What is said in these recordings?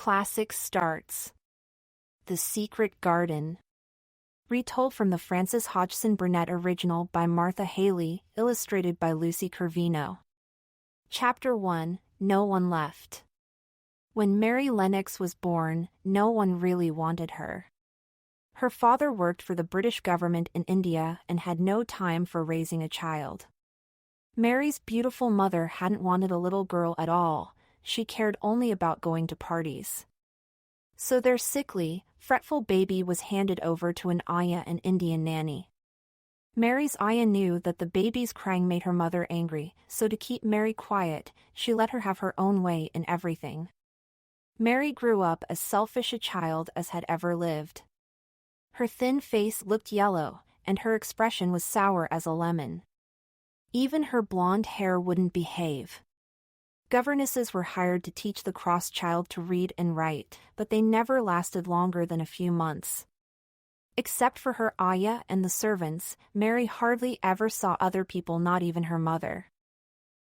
classic starts. The Secret Garden. Retold from the Frances Hodgson Burnett original by Martha Haley, illustrated by Lucy Curvino. Chapter 1, No One Left. When Mary Lennox was born, no one really wanted her. Her father worked for the British government in India and had no time for raising a child. Mary's beautiful mother hadn't wanted a little girl at all, she cared only about going to parties. So their sickly, fretful baby was handed over to an ayah, an Indian nanny. Mary's ayah knew that the baby's crying made her mother angry, so to keep Mary quiet, she let her have her own way in everything. Mary grew up as selfish a child as had ever lived. Her thin face looked yellow, and her expression was sour as a lemon. Even her blonde hair wouldn't behave. Governesses were hired to teach the cross child to read and write, but they never lasted longer than a few months. Except for her ayah and the servants, Mary hardly ever saw other people, not even her mother.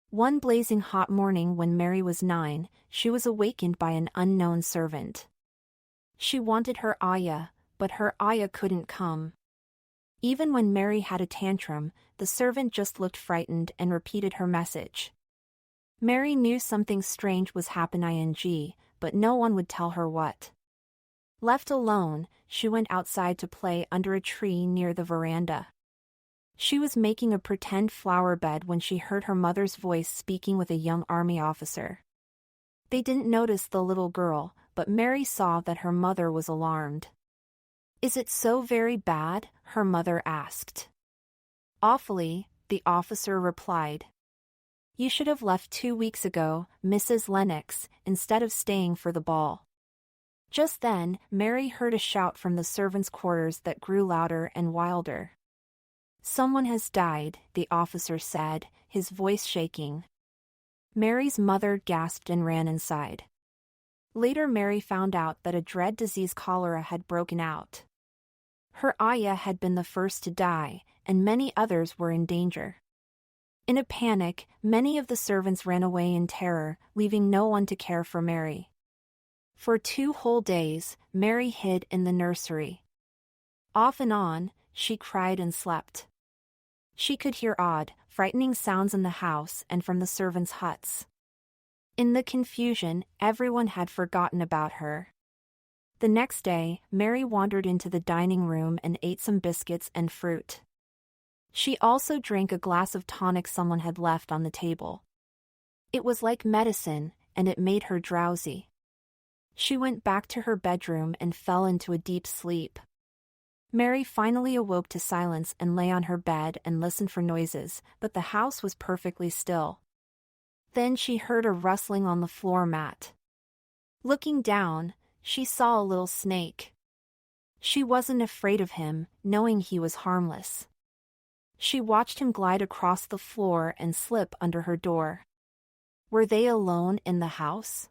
One blazing hot morning when Mary was 9, she was awakened by an unknown servant. She wanted her ayah, but her ayah couldn't come. Even when Mary had a tantrum, the servant just looked frightened and repeated her message. Mary knew something strange was happening, but no one would tell her what. Left alone, she went outside to play under a tree near the veranda. She was making a pretend flower bed when she heard her mother's voice speaking with a young army officer. They didn't notice the little girl, but Mary saw that her mother was alarmed. "Is it so very bad?" her mother asked. "Awfully," the officer replied. "You should have left 2 weeks ago, Mrs. Lennox, instead of staying for the ball." Just then, Mary heard a shout from the servants' quarters that grew louder and wilder. "Someone has died," the officer said, his voice shaking. Mary's mother gasped and ran inside. Later Mary found out that a dread disease, cholera, had broken out. Her ayah had been the first to die, and many others were in danger. In a panic, many of the servants ran away in terror, leaving no one to care for Mary. For 2 whole days, Mary hid in the nursery. Off and on, she cried and slept. She could hear odd, frightening sounds in the house and from the servants' huts. In the confusion, everyone had forgotten about her. The next day, Mary wandered into the dining room and ate some biscuits and fruit. She also drank a glass of tonic someone had left on the table. It was like medicine, and it made her drowsy. She went back to her bedroom and fell into a deep sleep. Mary finally awoke to silence and lay on her bed and listened for noises, but the house was perfectly still. Then she heard a rustling on the floor mat. Looking down, she saw a little snake. She wasn't afraid of him, knowing he was harmless. She watched him glide across the floor and slip under her door. Were they alone in the house?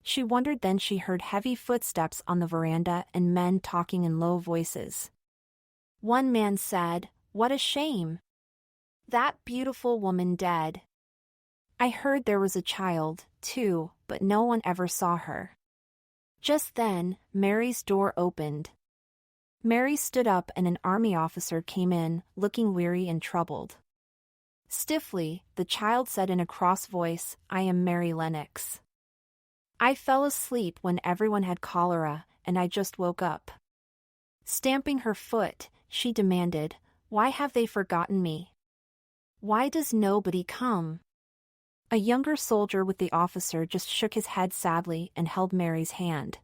She wondered. Then she heard heavy footsteps on the veranda and men talking in low voices. One man said, "What a shame! That beautiful woman dead. I heard there was a child, too, but no one ever saw her." Just then, Mary's door opened. Mary stood up and an army officer came in, looking weary and troubled. Stiffly, the child said in a cross voice, "I am Mary Lennox. I fell asleep when everyone had cholera, and I just woke up." Stamping her foot, she demanded, "Why have they forgotten me? Why does nobody come?" A younger soldier with the officer just shook his head sadly and held Mary's hand.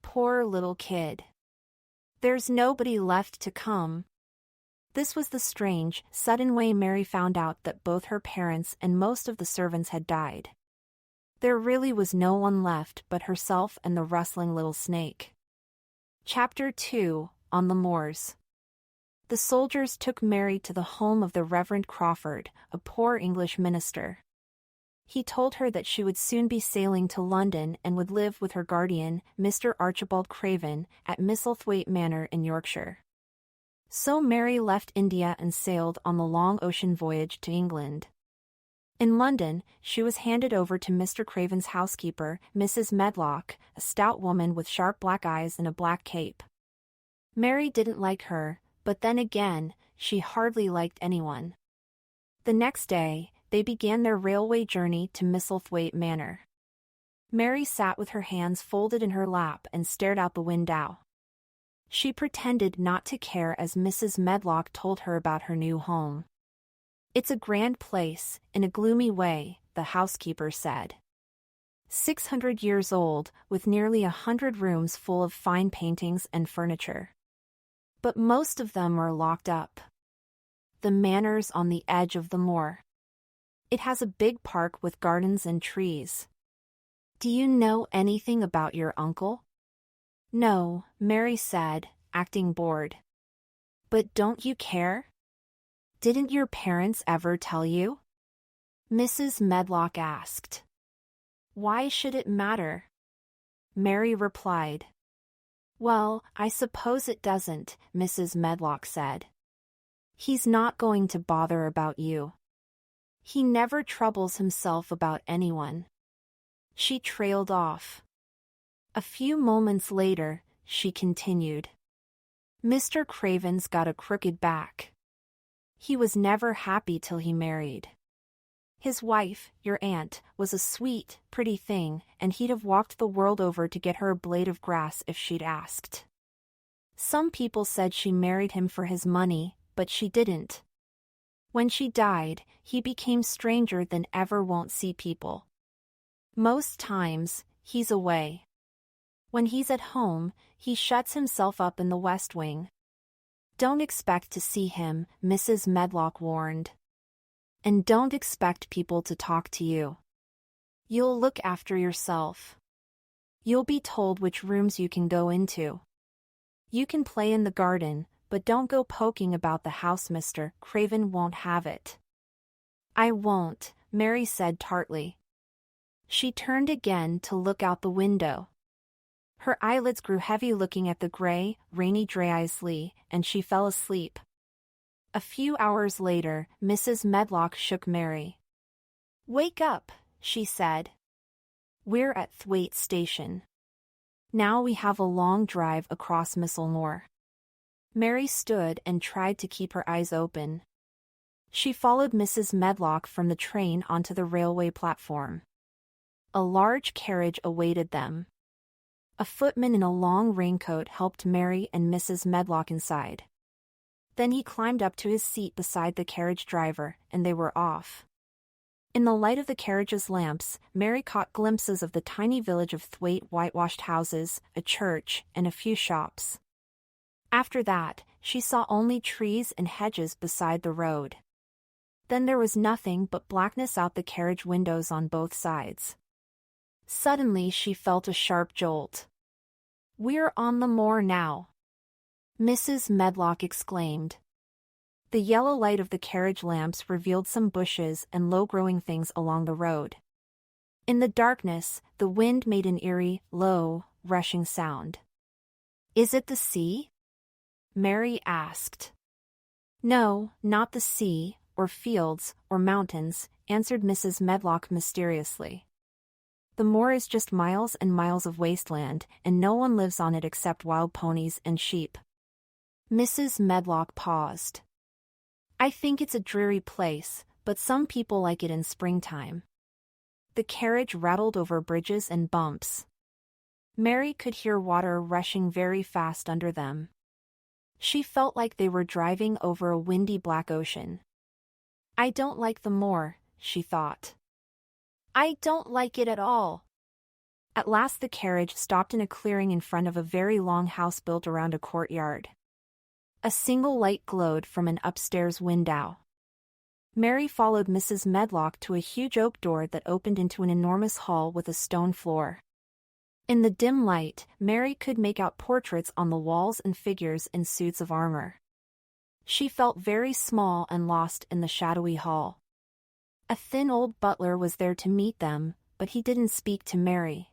"Poor little kid. There's nobody left to come." This was the strange, sudden way Mary found out that both her parents and most of the servants had died. There really was no one left but herself and the rustling little snake. Chapter 2, On the Moors. The soldiers took Mary to the home of the Reverend Crawford, a poor English minister. He told her that she would soon be sailing to London and would live with her guardian, Mr. Archibald Craven, at Misselthwaite Manor in Yorkshire. So Mary left India and sailed on the long ocean voyage to England. In London, she was handed over to Mr. Craven's housekeeper, Mrs. Medlock, a stout woman with sharp black eyes and a black cape. Mary didn't like her, but then again, she hardly liked anyone. The next day, they began their railway journey to Misselthwaite Manor. Mary sat with her hands folded in her lap and stared out the window. She pretended not to care as Mrs. Medlock told her about her new home. "It's a grand place, in a gloomy way," the housekeeper said. 600 years old, with nearly 100 rooms full of fine paintings and furniture. But most of them are locked up. The manor's on the edge of the moor. It has a big park with gardens and trees. "Do you know anything about your uncle?" "No," Mary said, acting bored. "But don't you care? Didn't your parents ever tell you?" Mrs. Medlock asked. "Why should it matter?" Mary replied. "Well, I suppose it doesn't," Mrs. Medlock said. "He's not going to bother about you. He never troubles himself about anyone." She trailed off. A few moments later, she continued. "Mr. Craven's got a crooked back. He was never happy till he married. His wife, your aunt, was a sweet, pretty thing, and he'd have walked the world over to get her a blade of grass if she'd asked. Some people said she married him for his money, but she didn't. When she died, he became stranger than ever, won't see people. Most times, he's away. When he's at home, he shuts himself up in the West Wing. Don't expect to see him," Mrs. Medlock warned. "And don't expect people to talk to you. You'll look after yourself. You'll be told which rooms you can go into. You can play in the garden, but don't go poking about the house. Mr. Craven won't have it." "I won't," Mary said tartly. She turned again to look out the window. Her eyelids grew heavy looking at the gray, rainy Draisley, and she fell asleep. A few hours later, Mrs. Medlock shook Mary. "Wake up," she said. "We're at Thwaite Station. Now we have a long drive across Misselthwaite." Mary stood and tried to keep her eyes open. She followed Mrs. Medlock from the train onto the railway platform. A large carriage awaited them. A footman in a long raincoat helped Mary and Mrs. Medlock inside. Then he climbed up to his seat beside the carriage driver, and they were off. In the light of the carriage's lamps, Mary caught glimpses of the tiny village of Thwaite, whitewashed houses, a church, and a few shops. After that, she saw only trees and hedges beside the road. Then there was nothing but blackness out the carriage windows on both sides. Suddenly she felt a sharp jolt. "We're on the moor now," Mrs. Medlock exclaimed. The yellow light of the carriage lamps revealed some bushes and low-growing things along the road. In the darkness, the wind made an eerie, low, rushing sound. "Is it the sea?" Mary asked. "No, not the sea, or fields, or mountains," answered Mrs. Medlock mysteriously. "The moor is just miles and miles of wasteland, and no one lives on it except wild ponies and sheep." Mrs. Medlock paused. "I think it's a dreary place, but some people like it in springtime." The carriage rattled over bridges and bumps. Mary could hear water rushing very fast under them. She felt like they were driving over a windy black ocean. "I don't like the moor," she thought. "I don't like it at all." At last the carriage stopped in a clearing in front of a very long house built around a courtyard. A single light glowed from an upstairs window. Mary followed Mrs. Medlock to a huge oak door that opened into an enormous hall with a stone floor. In the dim light, Mary could make out portraits on the walls and figures in suits of armor. She felt very small and lost in the shadowy hall. A thin old butler was there to meet them, but he didn't speak to Mary.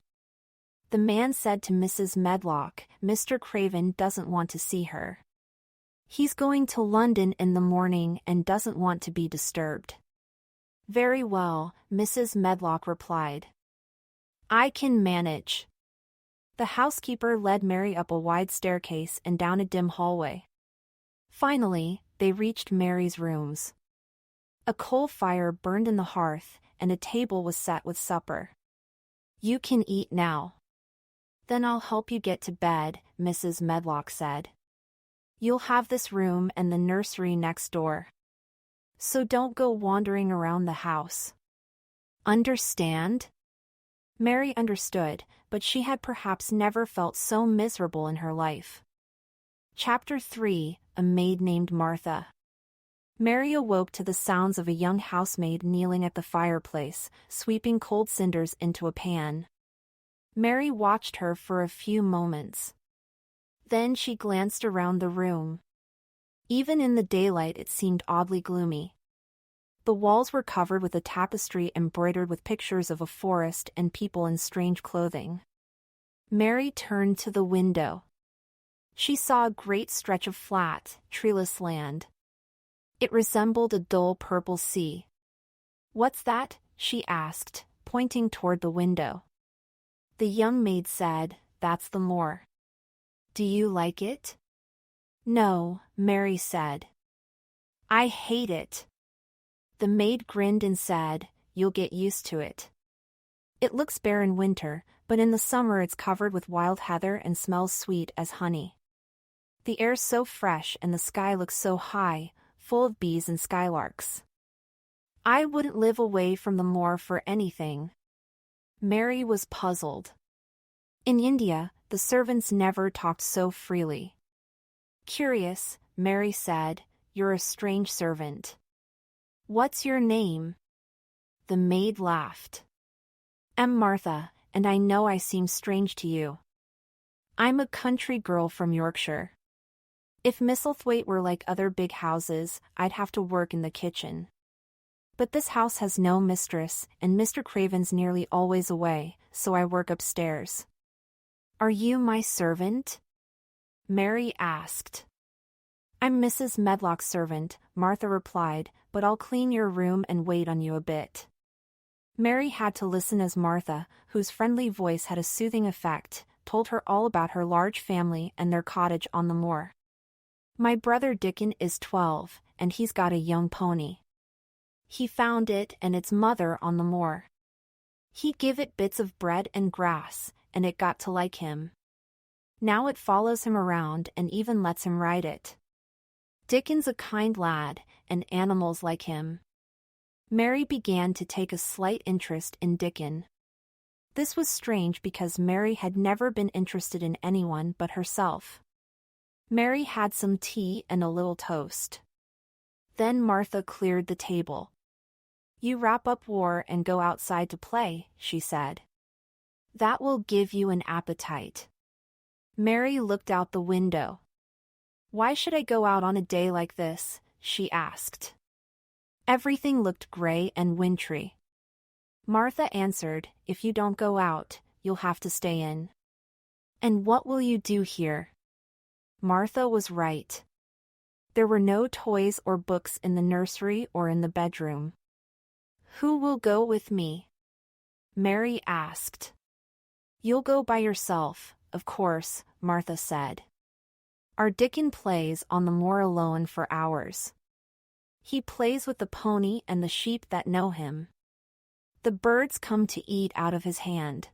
The man said to Mrs. Medlock, "Mr. Craven doesn't want to see her. He's going to London in the morning and doesn't want to be disturbed." Very well, Mrs. Medlock replied. I can manage. The housekeeper led Mary up a wide staircase and down a dim hallway. Finally, they reached Mary's rooms. A coal fire burned in the hearth, and a table was set with supper. You can eat now. Then I'll help you get to bed, Mrs. Medlock said. You'll have this room and the nursery next door. So don't go wandering around the house. Understand? Mary understood, but she had perhaps never felt so miserable in her life. Chapter 3, A Maid Named Martha. Mary awoke to the sounds of a young housemaid kneeling at the fireplace, sweeping cold cinders into a pan. Mary watched her for a few moments. Then she glanced around the room. Even in the daylight it seemed oddly gloomy. The walls were covered with a tapestry embroidered with pictures of a forest and people in strange clothing. Mary turned to the window. She saw a great stretch of flat, treeless land. It resembled a dull purple sea. What's that? She asked, pointing toward the window. The young maid said, That's the moor. Do you like it? No, Mary said. I hate it. The maid grinned and said, You'll get used to it. It looks bare in winter, but in the summer it's covered with wild heather and smells sweet as honey. The air's so fresh and the sky looks so high, full of bees and skylarks. I wouldn't live away from the moor for anything. Mary was puzzled. In India, the servants never talked so freely. Curious, Mary said, You're a strange servant. What's your name? The maid laughed. I'm Martha, and I know I seem strange to you. I'm a country girl from Yorkshire. If Misselthwaite were like other big houses, I'd have to work in the kitchen. But this house has no mistress, and Mr. Craven's nearly always away, so I work upstairs. Are you my servant? Mary asked. I'm Mrs. Medlock's servant, Martha replied, but I'll clean your room and wait on you a bit. Mary had to listen as Martha, whose friendly voice had a soothing effect, told her all about her large family and their cottage on the moor. My brother Dickon is 12, and he's got a young pony. He found it and its mother on the moor. He give it bits of bread and grass, and it got to like him. Now it follows him around and even lets him ride it. Dickon's a kind lad, and animals like him. Mary began to take a slight interest in Dickon. This was strange because Mary had never been interested in anyone but herself. Mary had some tea and a little toast. Then Martha cleared the table. You wrap up war and go outside to play, she said. That will give you an appetite. Mary looked out the window. Why should I go out on a day like this? She asked. Everything looked gray and wintry. Martha answered, If you don't go out, you'll have to stay in. And what will you do here? Martha was right. There were no toys or books in the nursery or in the bedroom. Who will go with me? Mary asked. You'll go by yourself, of course, Martha said. Our Dickon plays on the moor alone for hours. He plays with the pony and the sheep that know him. The birds come to eat out of his hand.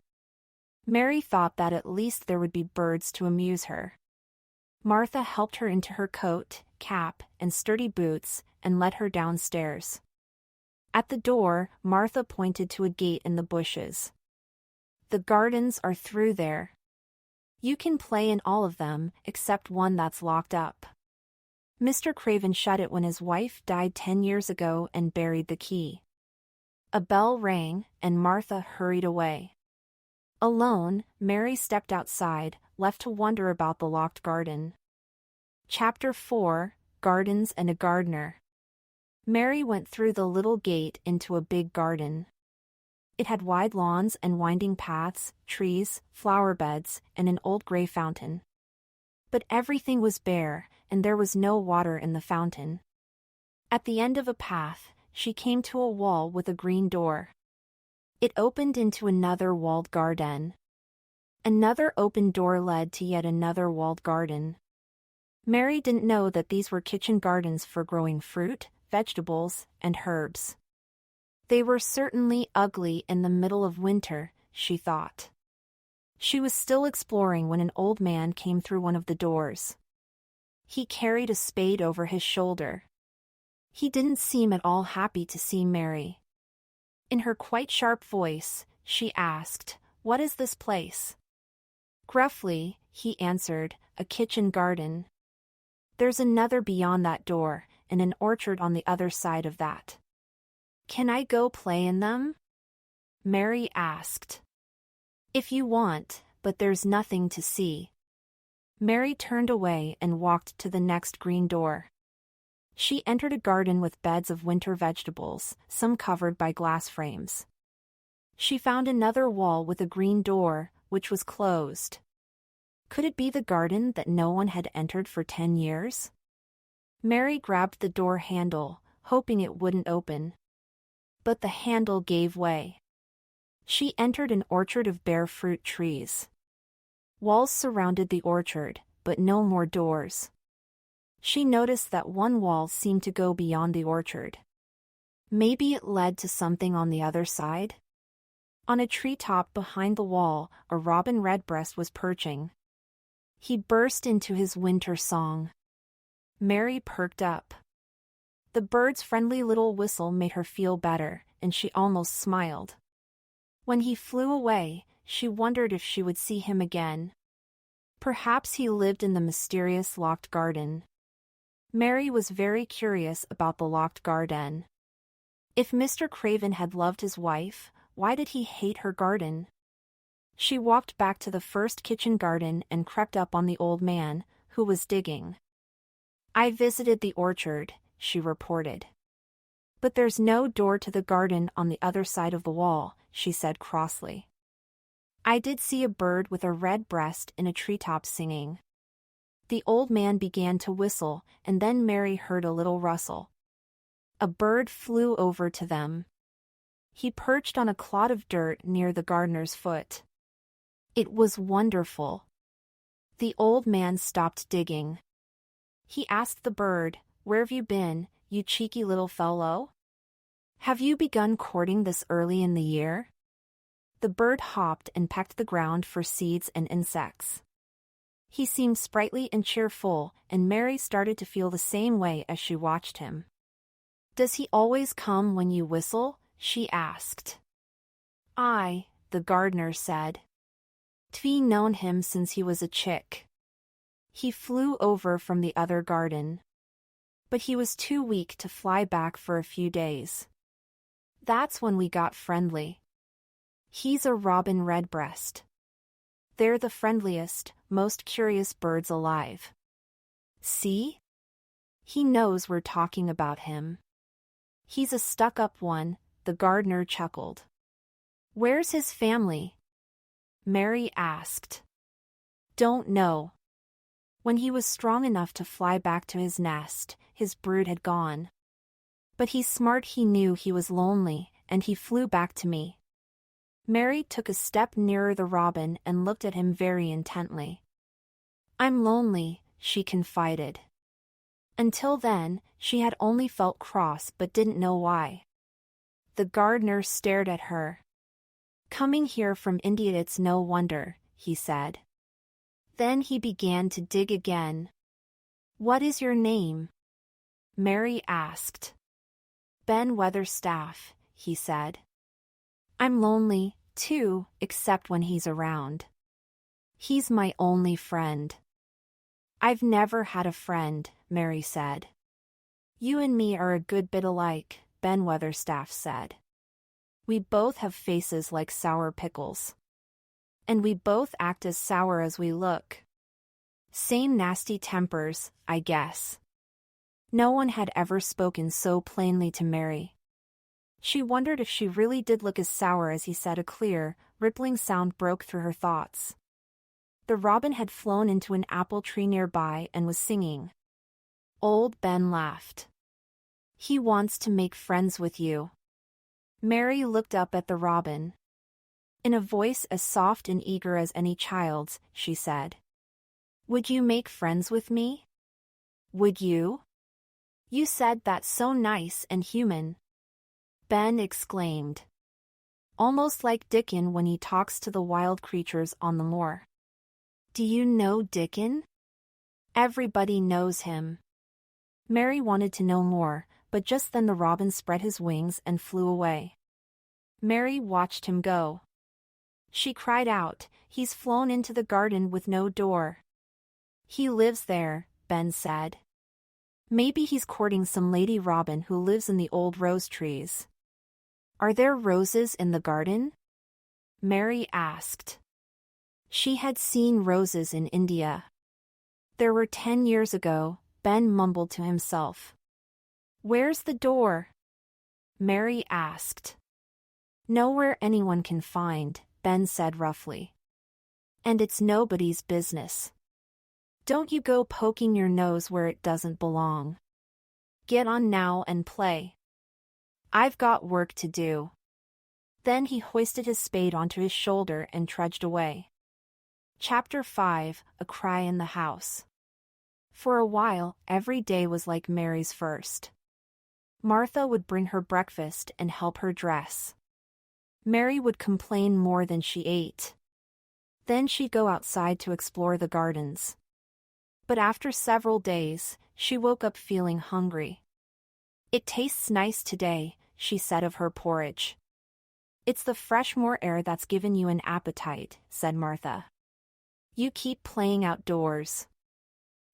Mary thought that at least there would be birds to amuse her. Martha helped her into her coat, cap, and sturdy boots, and led her downstairs. At the door, Martha pointed to a gate in the bushes. The gardens are through there. You can play in all of them, except one that's locked up. Mr. Craven shut it when his wife died 10 years ago and buried the key. A bell rang, and Martha hurried away. Alone, Mary stepped outside, left to wonder about the locked garden. Chapter 4, Gardens and a Gardener. Mary went through the little gate into a big garden. It had wide lawns and winding paths, trees, flower beds, and an old gray fountain. But everything was bare, and there was no water in the fountain. At the end of a path, she came to a wall with a green door. It opened into another walled garden. Another open door led to yet another walled garden. Mary didn't know that these were kitchen gardens for growing fruit, vegetables, and herbs. They were certainly ugly in the middle of winter, she thought. She was still exploring when an old man came through one of the doors. He carried a spade over his shoulder. He didn't seem at all happy to see Mary. In her quite sharp voice, she asked, "What is this place?" Gruffly, he answered, "A kitchen garden. There's another beyond that door, and an orchard on the other side of that." "Can I go play in them?" Mary asked. "If you want, but there's nothing to see." Mary turned away and walked to the next green door. She entered a garden with beds of winter vegetables, some covered by glass frames. She found another wall with a green door, which was closed. Could it be the garden that no one had entered for 10 years? Mary grabbed the door handle, hoping it wouldn't open. But the handle gave way. She entered an orchard of bare fruit trees. Walls surrounded the orchard, but no more doors. She noticed that one wall seemed to go beyond the orchard. Maybe it led to something on the other side? On a treetop behind the wall, a robin redbreast was perching. He burst into his winter song. Mary perked up. The bird's friendly little whistle made her feel better, and she almost smiled. When he flew away, she wondered if she would see him again. Perhaps he lived in the mysterious locked garden. Mary was very curious about the locked garden. If Mr. Craven had loved his wife, why did he hate her garden? She walked back to the first kitchen garden and crept up on the old man, who was digging. "I visited the orchard," she reported. "But there's no door to the garden on the other side of the wall," she said crossly. "I did see a bird with a red breast in a treetop singing." The old man began to whistle, and then Mary heard a little rustle. A bird flew over to them. He perched on a clod of dirt near the gardener's foot. It was wonderful. The old man stopped digging. He asked the bird, "Where've you been, you cheeky little fellow? Have you begun courting this early in the year?" The bird hopped and pecked the ground for seeds and insects. He seemed sprightly and cheerful, and Mary started to feel the same way as she watched him. "Does he always come when you whistle?" she asked. "Aye," the gardener said. "T've known him since he was a chick. He flew over from the other garden. But he was too weak to fly back for a few days. That's when we got friendly. He's a robin redbreast. They're the friendliest, most curious birds alive. See? He knows we're talking about him. He's a stuck-up one," the gardener chuckled. "Where's his family?" Mary asked. "Don't know. When he was strong enough to fly back to his nest, his brood had gone. But he's smart. He knew he was lonely, and he flew back to me." Mary took a step nearer the robin and looked at him very intently. "I'm lonely," she confided. Until then, she had only felt cross but didn't know why. The gardener stared at her. "Coming here from India, it's no wonder," he said. Then he began to dig again. "What is your name?" Mary asked. "Ben Weatherstaff," he said. "I'm lonely, too, except when he's around. He's my only friend." "I've never had a friend," Mary said. "You and me are a good bit alike," Ben Weatherstaff said. "We both have faces like sour pickles. And we both act as sour as we look. Same nasty tempers, I guess." No one had ever spoken so plainly to Mary. She wondered if she really did look as sour as he said. A clear, rippling sound broke through her thoughts. The robin had flown into an apple tree nearby and was singing. Old Ben laughed. He wants to make friends with you. Mary looked up at the robin. In a voice as soft and eager as any child's, she said, "Would you make friends with me? Would you? You said that's so nice and human." Ben exclaimed. Almost like Dickon when he talks to the wild creatures on the moor. Do you know Dickon? Everybody knows him. Mary wanted to know more, but just then the robin spread his wings and flew away. Mary watched him go. She cried out, "He's flown into the garden with no door." "He lives there," Ben said. "Maybe he's courting some lady robin who lives in the old rose trees." "Are there roses in the garden?" Mary asked. She had seen roses in India. There were 10 years ago, Ben mumbled to himself. "Where's the door?" Mary asked. "Nowhere anyone can find," Ben said roughly. "And it's nobody's business. Don't you go poking your nose where it doesn't belong. Get on now and play. I've got work to do." Then he hoisted his spade onto his shoulder and trudged away. Chapter 5, A Cry in the House. For a while, every day was like Mary's first. Martha would bring her breakfast and help her dress. Mary would complain more than she ate. Then she'd go outside to explore the gardens. But after several days, she woke up feeling hungry. "It tastes nice today," she said of her porridge. "It's the fresh moor air that's given you an appetite," said Martha. "You keep playing outdoors.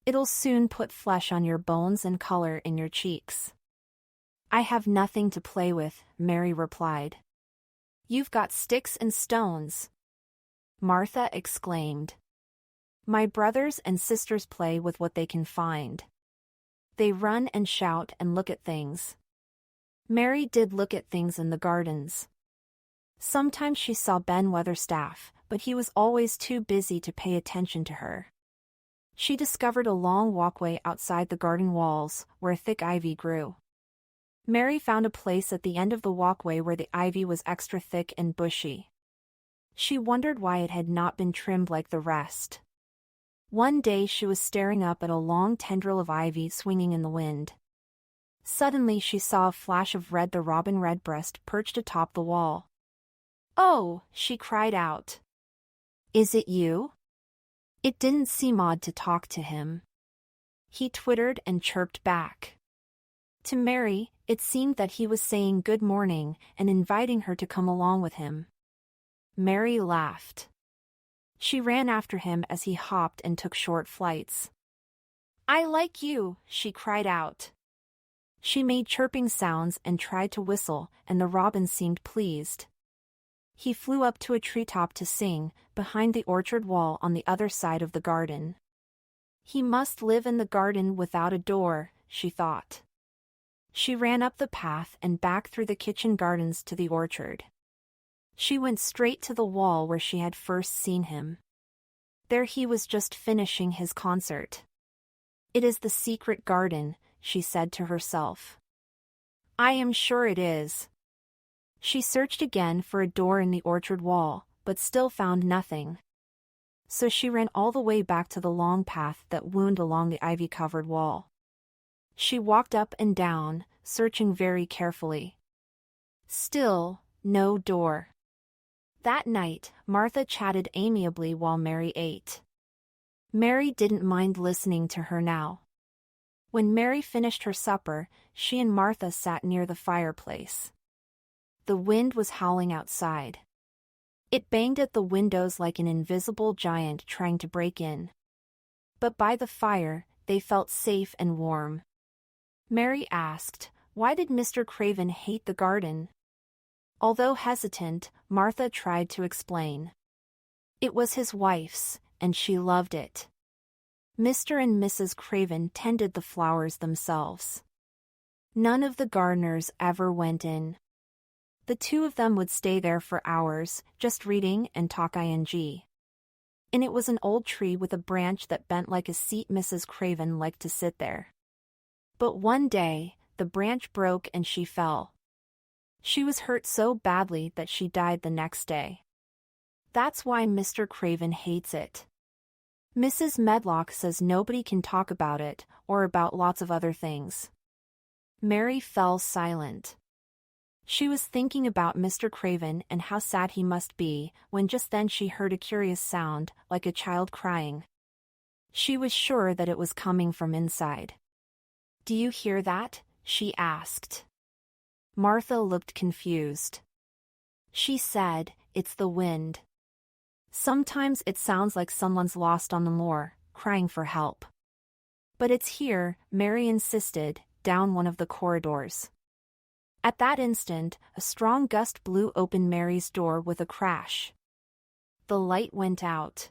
It'll soon put flesh on your bones and color in your cheeks." "I have nothing to play with," Mary replied. "You've got sticks and stones," Martha exclaimed. "My brothers and sisters play with what they can find. They run and shout and look at things." Mary did look at things in the gardens. Sometimes she saw Ben Weatherstaff, but he was always too busy to pay attention to her. She discovered a long walkway outside the garden walls, where thick ivy grew. Mary found a place at the end of the walkway where the ivy was extra thick and bushy. She wondered why it had not been trimmed like the rest. One day she was staring up at a long tendril of ivy swinging in the wind. Suddenly she saw a flash of Red the robin redbreast perched atop the wall. "Oh!" she cried out. "Is it you?" It didn't seem odd to talk to him. He twittered and chirped back. To Mary, it seemed that he was saying good morning and inviting her to come along with him. Mary laughed. She ran after him as he hopped and took short flights. "I like you," she cried out. She made chirping sounds and tried to whistle, and the robin seemed pleased. He flew up to a treetop to sing, behind the orchard wall on the other side of the garden. He must live in the garden without a door, she thought. She ran up the path and back through the kitchen gardens to the orchard. She went straight to the wall where she had first seen him. There he was just finishing his concert. "It is the secret garden," she said to herself. "I am sure it is." She searched again for a door in the orchard wall, but still found nothing. So she ran all the way back to the long path that wound along the ivy-covered wall. She walked up and down, searching very carefully. Still, no door. That night, Martha chatted amiably while Mary ate. Mary didn't mind listening to her now. When Mary finished her supper, she and Martha sat near the fireplace. The wind was howling outside. It banged at the windows like an invisible giant trying to break in. But by the fire, they felt safe and warm. Mary asked, why did Mr. Craven hate the garden? Although hesitant, Martha tried to explain. It was his wife's, and she loved it. Mr. and Mrs. Craven tended the flowers themselves. None of the gardeners ever went in. The two of them would stay there for hours, just reading and talk ing. And it was an old tree with a branch that bent like a seat Mrs. Craven liked to sit there. But one day, the branch broke and she fell. She was hurt so badly that she died the next day. That's why Mr. Craven hates it. Mrs. Medlock says nobody can talk about it, or about lots of other things. Mary fell silent. She was thinking about Mr. Craven and how sad he must be, when just then she heard a curious sound, like a child crying. She was sure that it was coming from inside. "Do you hear that?" she asked. Martha looked confused. She said, "It's the wind. Sometimes it sounds like someone's lost on the moor, crying for help. But it's here," Mary insisted, down one of the corridors. At that instant, a strong gust blew open Mary's door with a crash. The light went out.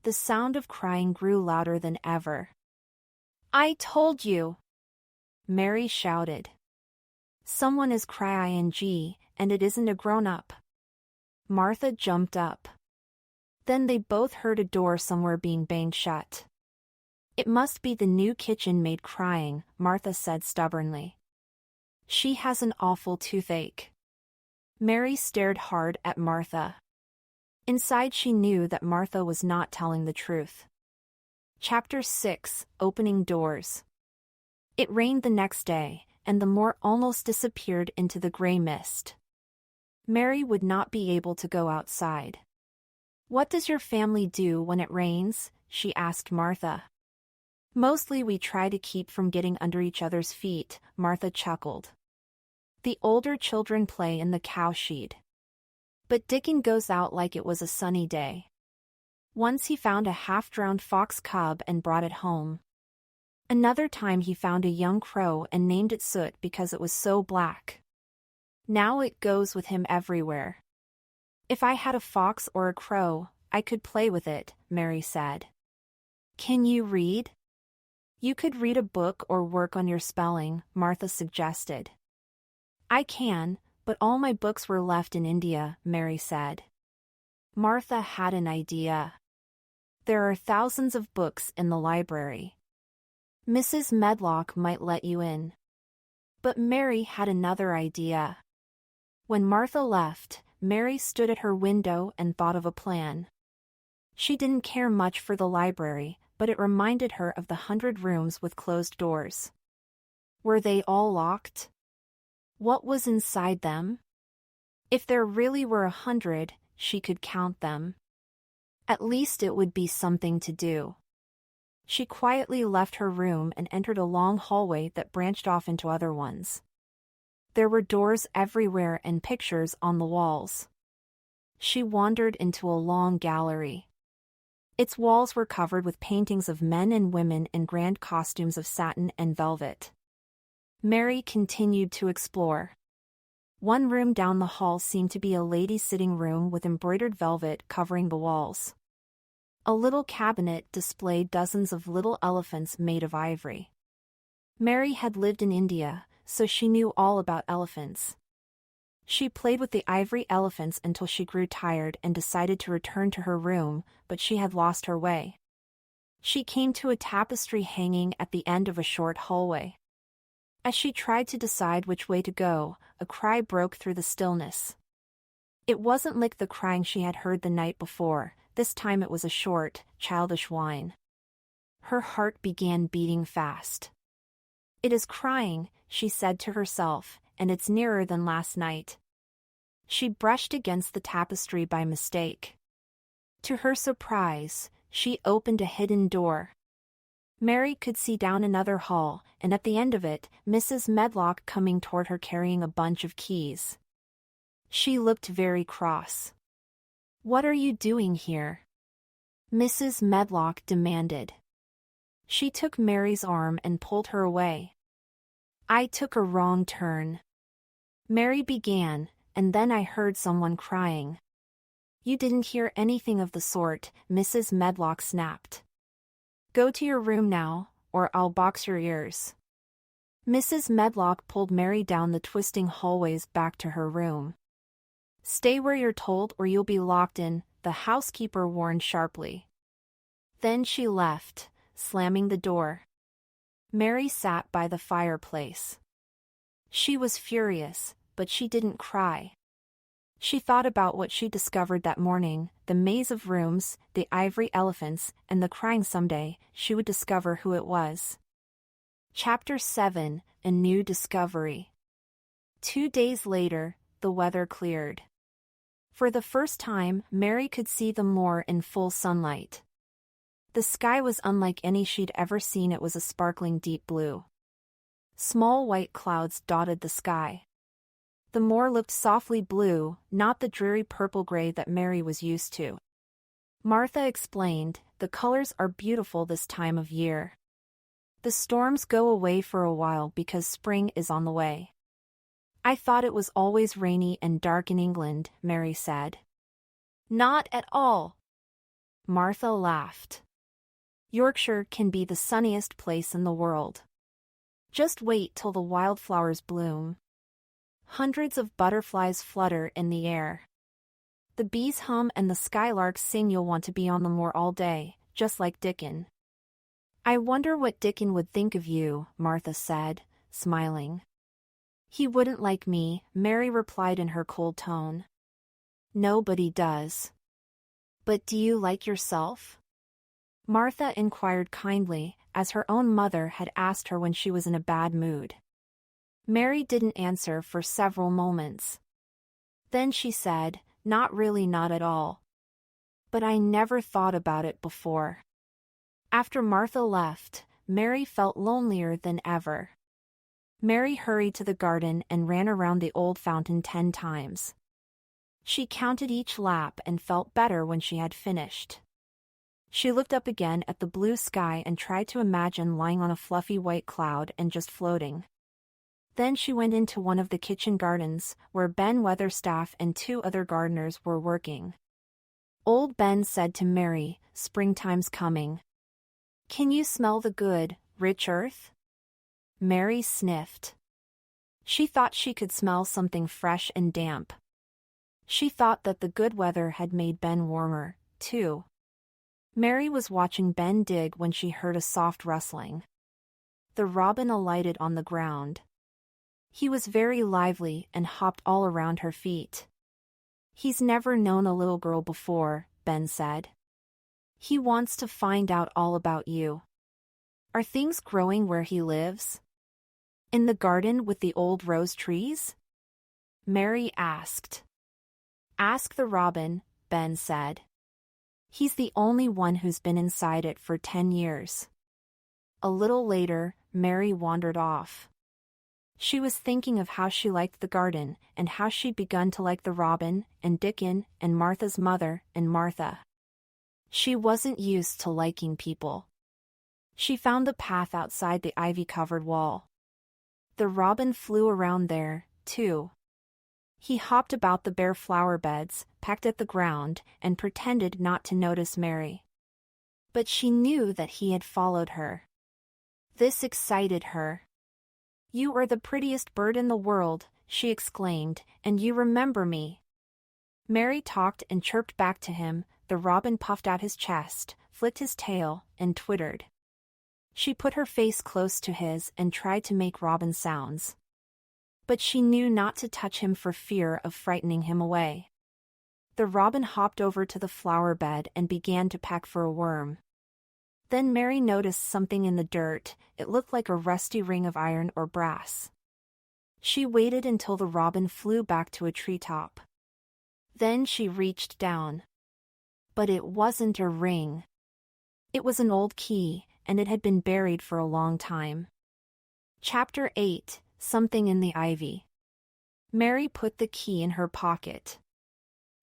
The sound of crying grew louder than ever. "I told you!" Mary shouted. "Someone is crying, and it isn't a grown-up." Martha jumped up. Then they both heard a door somewhere being banged shut. "It must be the new kitchen maid crying," Martha said stubbornly. "She has an awful toothache." Mary stared hard at Martha. Inside she knew that Martha was not telling the truth. Chapter 6, Opening Doors. It rained the next day, and the moor almost disappeared into the gray mist. Mary would not be able to go outside. "What does your family do when it rains?" she asked Martha. "Mostly we try to keep from getting under each other's feet," Martha chuckled. "The older children play in the cowshed. But Dickon goes out like it was a sunny day. Once he found a half-drowned fox cub and brought it home. Another time he found a young crow and named it Soot because it was so black. Now it goes with him everywhere." "If I had a fox or a crow, I could play with it," Mary said. "Can you read?" "You could read a book or work on your spelling," Martha suggested. "I can, but all my books were left in India," Mary said. Martha had an idea. "There are thousands of books in the library. Mrs. Medlock might let you in." But Mary had another idea. When Martha left, Mary stood at her window and thought of a plan. She didn't care much for the library, but it reminded her of the 100 rooms with closed doors. Were they all locked? What was inside them? If there really were 100, she could count them. At least it would be something to do. She quietly left her room and entered a long hallway that branched off into other ones. There were doors everywhere and pictures on the walls. She wandered into a long gallery. Its walls were covered with paintings of men and women in grand costumes of satin and velvet. Mary continued to explore. One room down the hall seemed to be a ladies' sitting room with embroidered velvet covering the walls. A little cabinet displayed dozens of little elephants made of ivory. Mary had lived in India, so she knew all about elephants. She played with the ivory elephants until she grew tired and decided to return to her room, but she had lost her way. She came to a tapestry hanging at the end of a short hallway. As she tried to decide which way to go, a cry broke through the stillness. It wasn't like the crying she had heard the night before. This time it was a short, childish whine. Her heart began beating fast. "It is crying," she said to herself, "and it's nearer than last night." She brushed against the tapestry by mistake. To her surprise, she opened a hidden door. Mary could see down another hall, and at the end of it, Mrs. Medlock coming toward her carrying a bunch of keys. She looked very cross. "What are you doing here?" Mrs. Medlock demanded. She took Mary's arm and pulled her away. "I took a wrong turn," Mary began, "and then I heard someone crying." "You didn't hear anything of the sort," Mrs. Medlock snapped. "Go to your room now, or I'll box your ears." Mrs. Medlock pulled Mary down the twisting hallways back to her room. "Stay where you're told or you'll be locked in," the housekeeper warned sharply. Then she left, slamming the door. Mary sat by the fireplace. She was furious, but she didn't cry. She thought about what she discovered that morning, the maze of rooms, the ivory elephants, and the crying someday she would discover who it was. Chapter 7, A New Discovery. 2 days later, the weather cleared. For the first time, Mary could see the moor in full sunlight. The sky was unlike any she'd ever seen. It was a sparkling deep blue. Small white clouds dotted the sky. The moor looked softly blue, not the dreary purple-gray that Mary was used to. Martha explained, "The colors are beautiful this time of year. The storms go away for a while because spring is on the way." "I thought it was always rainy and dark in England," Mary said. "Not at all." Martha laughed. "Yorkshire can be the sunniest place in the world. Just wait till the wildflowers bloom. Hundreds of butterflies flutter in the air. The bees hum and the skylarks sing. You'll want to be on the moor all day, just like Dickon." "I wonder what Dickon would think of you," Martha said, smiling. "He wouldn't like me," Mary replied in her cold tone. "Nobody does." "But do you like yourself?" Martha inquired kindly, as her own mother had asked her when she was in a bad mood. Mary didn't answer for several moments. Then she said, "Not really, not at all. But I never thought about it before." After Martha left, Mary felt lonelier than ever. Mary hurried to the garden and ran around the old fountain 10 times. She counted each lap and felt better when she had finished. She looked up again at the blue sky and tried to imagine lying on a fluffy white cloud and just floating. Then she went into one of the kitchen gardens, where Ben Weatherstaff and 2 other gardeners were working. Old Ben said to Mary, "Springtime's coming. Can you smell the good, rich earth?" Mary sniffed. She thought she could smell something fresh and damp. She thought that the good weather had made Ben warmer, too. Mary was watching Ben dig when she heard a soft rustling. The robin alighted on the ground. He was very lively and hopped all around her feet. "He's never known a little girl before," Ben said. "He wants to find out all about you." "Are things growing where he lives? In the garden with the old rose trees?" Mary asked. "Ask the robin," Ben said. "He's the only one who's been inside it for 10 years. A little later, Mary wandered off. She was thinking of how she liked the garden, and how she'd begun to like the robin, and Dickon, and Martha's mother, and Martha. She wasn't used to liking people. She found the path outside the ivy-covered wall. The robin flew around there, too. He hopped about the bare flower beds, pecked at the ground, and pretended not to notice Mary. But she knew that he had followed her. This excited her. "You are the prettiest bird in the world," she exclaimed, "and you remember me." Mary talked and chirped back to him. The robin puffed out his chest, flicked his tail, and twittered. She put her face close to his and tried to make robin sounds. But she knew not to touch him for fear of frightening him away. The robin hopped over to the flower bed and began to peck for a worm. Then Mary noticed something in the dirt. It looked like a rusty ring of iron or brass. She waited until the robin flew back to a treetop. Then she reached down. But it wasn't a ring. It was an old key, and it had been buried for a long time. Chapter 8, Something in the Ivy. Mary put the key in her pocket.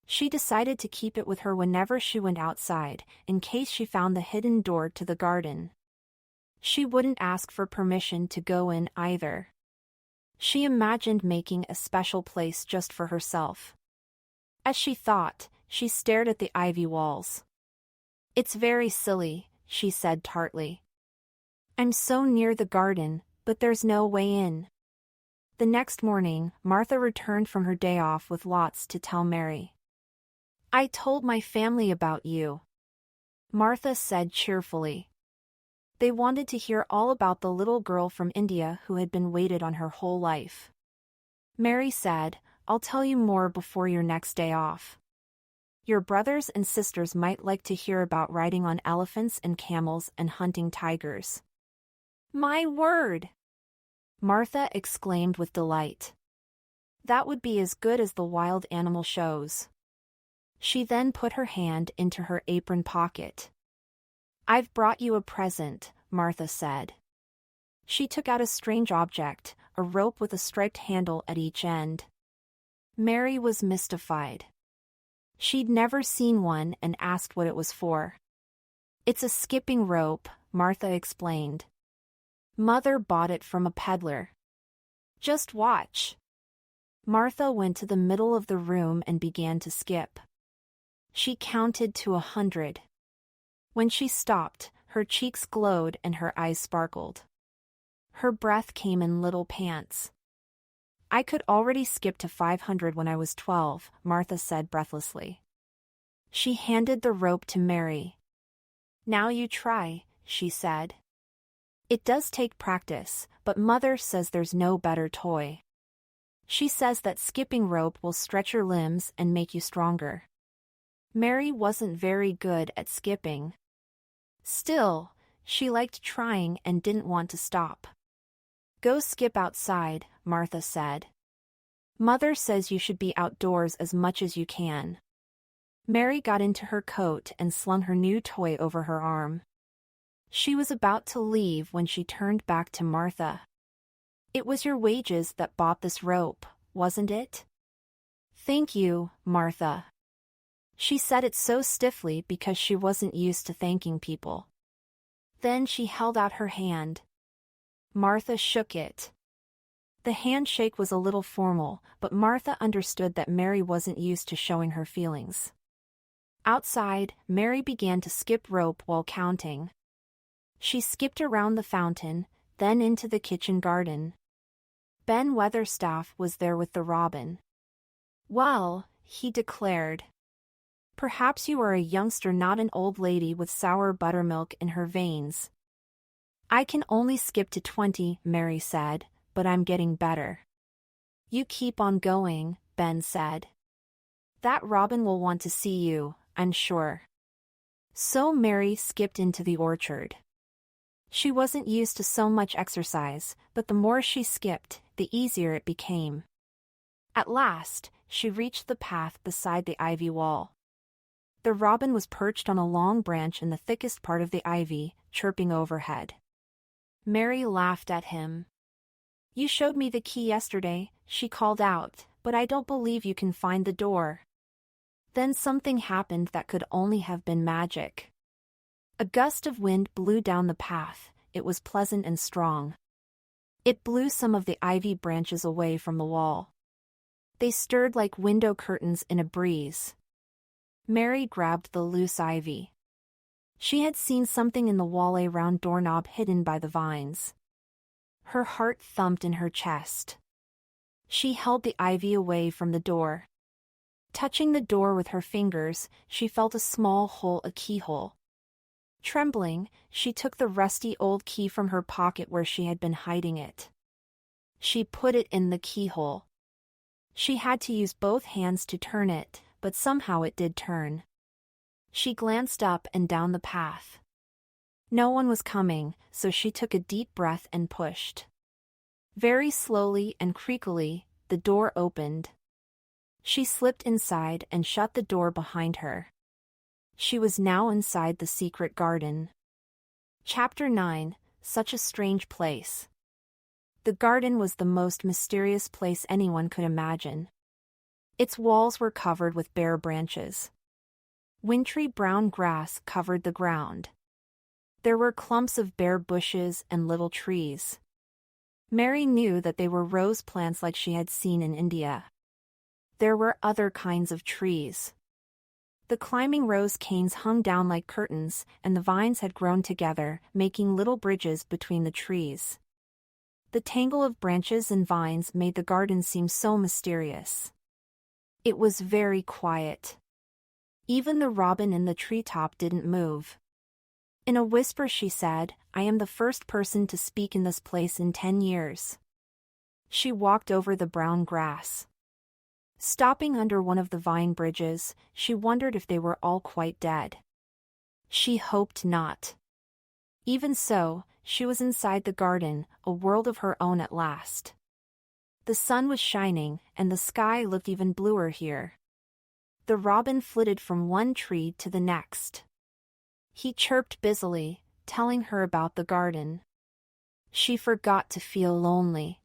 She decided to keep it with her whenever she went outside, in case she found the hidden door to the garden. She wouldn't ask for permission to go in either. She imagined making a special place just for herself. As she thought, she stared at the ivy walls. "It's very silly," she said tartly. "I'm so near the garden, but there's no way in." The next morning, Martha returned from her day off with lots to tell Mary. "I told my family about you," Martha said cheerfully. They wanted to hear all about the little girl from India who had been waited on her whole life. Mary said, "I'll tell you more before your next day off. Your brothers and sisters might like to hear about riding on elephants and camels and hunting tigers." "My word!" Martha exclaimed with delight. That would be as good as the wild animal shows. She then put her hand into her apron pocket. "I've brought you a present," Martha said. She took out a strange object, a rope with a striped handle at each end. Mary was mystified. She'd never seen one and asked what it was for. "It's a skipping rope," Martha explained. "Mother bought it from a peddler. Just watch." Martha went to the middle of the room and began to skip. She counted to 100. When she stopped, her cheeks glowed and her eyes sparkled. Her breath came in little pants. "I could already skip to 500 when I was 12, Martha said breathlessly. She handed the rope to Mary. "Now you try," she said. "It does take practice, but Mother says there's no better toy. She says that skipping rope will stretch your limbs and make you stronger." Mary wasn't very good at skipping. Still, she liked trying and didn't want to stop. "Go skip outside," Martha said. "Mother says you should be outdoors as much as you can." Mary got into her coat and slung her new toy over her arm. She was about to leave when she turned back to Martha. "It was your wages that bought this rope, wasn't it?" "Thank you, Martha." She said it so stiffly because she wasn't used to thanking people. Then she held out her hand. Martha shook it. The handshake was a little formal, but Martha understood that Mary wasn't used to showing her feelings. Outside, Mary began to skip rope while counting. She skipped around the fountain, then into the kitchen garden. Ben Weatherstaff was there with the robin. "Well," he declared, "perhaps you are a youngster, not an old lady with sour buttermilk in her veins." "I can only skip to 20, Mary said, "but I'm getting better." "You keep on going," Ben said. "That robin will want to see you, I'm sure." So Mary skipped into the orchard. She wasn't used to so much exercise, but the more she skipped, the easier it became. At last, she reached the path beside the ivy wall. The robin was perched on a long branch in the thickest part of the ivy, chirping overhead. Mary laughed at him. "You showed me the key yesterday," she called out, "but I don't believe you can find the door." Then something happened that could only have been magic. A gust of wind blew down the path. It was pleasant and strong. It blew some of the ivy branches away from the wall. They stirred like window curtains in a breeze. Mary grabbed the loose ivy. She had seen something in the wall, a round doorknob hidden by the vines. Her heart thumped in her chest. She held the ivy away from the door. Touching the door with her fingers, she felt a small hole, a keyhole. Trembling, she took the rusty old key from her pocket where she had been hiding it. She put it in the keyhole. She had to use both hands to turn it, but somehow it did turn. She glanced up and down the path. No one was coming, so she took a deep breath and pushed. Very slowly and creakily, the door opened. She slipped inside and shut the door behind her. She was now inside the secret garden. Chapter 9, Such a Strange Place. The garden was the most mysterious place anyone could imagine. Its walls were covered with bare branches. Wintry brown grass covered the ground. There were clumps of bare bushes and little trees. Mary knew that they were rose plants like she had seen in India. There were other kinds of trees. The climbing rose canes hung down like curtains, and the vines had grown together, making little bridges between the trees. The tangle of branches and vines made the garden seem so mysterious. It was very quiet. Even the robin in the treetop didn't move. In a whisper she said, "I am the first person to speak in this place in 10 years. She walked over the brown grass. Stopping under one of the vine bridges, she wondered if they were all quite dead. She hoped not. Even so, she was inside the garden, a world of her own at last. The sun was shining, and the sky looked even bluer here. The robin flitted from one tree to the next. He chirped busily, telling her about the garden. She forgot to feel lonely.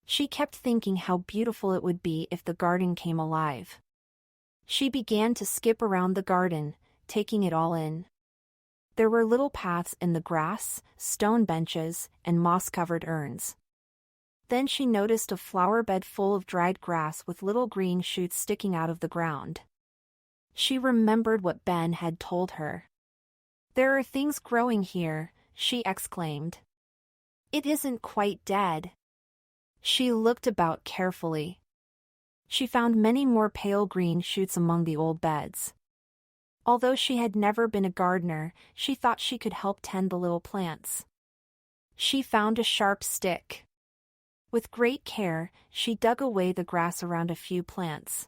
She kept thinking how beautiful it would be if the garden came alive. She began to skip around the garden, taking it all in. There were little paths in the grass, stone benches, and moss-covered urns. Then she noticed a flower bed full of dried grass with little green shoots sticking out of the ground. She remembered what Ben had told her. "There are things growing here," she exclaimed. "It isn't quite dead." She looked about carefully. She found many more pale green shoots among the old beds. Although she had never been a gardener, she thought she could help tend the little plants. She found a sharp stick. With great care, she dug away the grass around a few plants.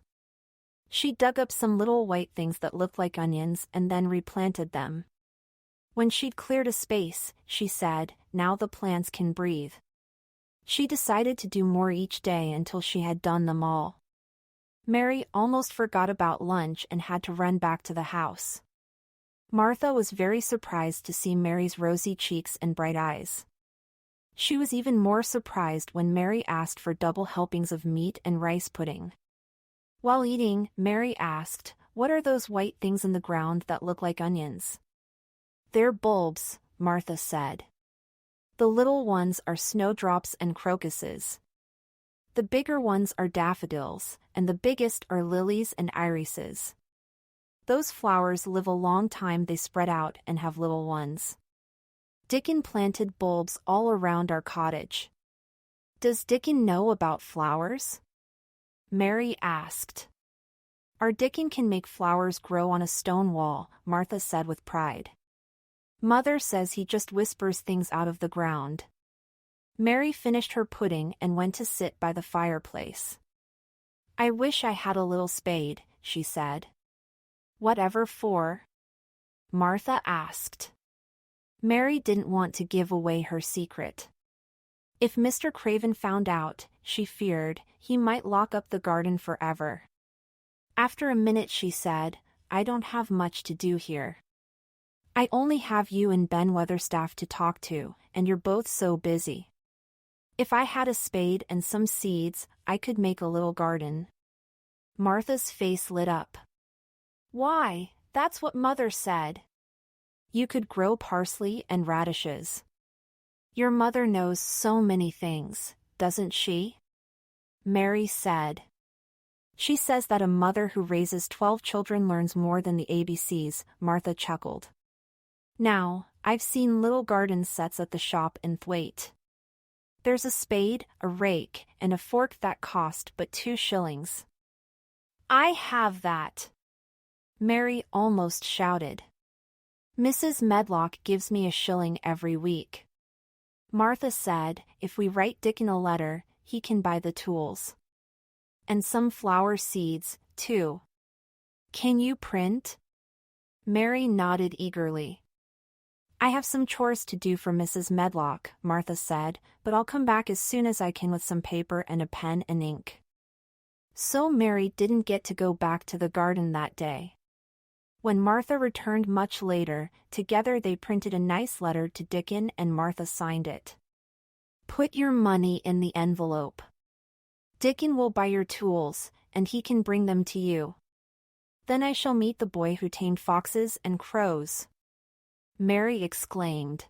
She dug up some little white things that looked like onions and then replanted them. When she'd cleared a space, she said, "Now the plants can breathe." She decided to do more each day until she had done them all. Mary almost forgot about lunch and had to run back to the house. Martha was very surprised to see Mary's rosy cheeks and bright eyes. She was even more surprised when Mary asked for double helpings of meat and rice pudding. While eating, Mary asked, "What are those white things in the ground that look like onions?" "They're bulbs," Martha said. "The little ones are snowdrops and crocuses. The bigger ones are daffodils, and the biggest are lilies and irises. Those flowers live a long time. They spread out and have little ones. Dickon planted bulbs all around our cottage." "Does Dickon know about flowers?" Mary asked. "Our Dickon can make flowers grow on a stone wall," Martha said with pride. "Mother says he just whispers things out of the ground." Mary finished her pudding and went to sit by the fireplace. "I wish I had a little spade," she said. "Whatever for?" Martha asked. Mary didn't want to give away her secret. If Mr. Craven found out, she feared, he might lock up the garden forever. After a minute she said, "I don't have much to do here. I only have you and Ben Weatherstaff to talk to, and you're both so busy. If I had a spade and some seeds, I could make a little garden." Martha's face lit up. "Why, that's what Mother said. You could grow parsley and radishes. Your mother knows so many things, doesn't she?" Mary said. "She says that a mother who raises 12 children learns more than the ABCs," Martha chuckled. "Now, I've seen little garden sets at the shop in Thwaite. There's a spade, a rake, and a fork that cost but 2 shillings. I have that!" Mary almost shouted. "Mrs. Medlock gives me 1 shilling every week." Martha said, "If we write Dickon a letter, he can buy the tools. And some flower seeds, too. Can you print?" Mary nodded eagerly. "I have some chores to do for Mrs. Medlock," Martha said, "but I'll come back as soon as I can with some paper and a pen and ink." So Mary didn't get to go back to the garden that day. When Martha returned much later, together they printed a nice letter to Dickon and Martha signed it. "Put your money in the envelope. Dickon will buy your tools, and he can bring them to you. Then I shall meet the boy who tamed foxes and crows." Mary exclaimed.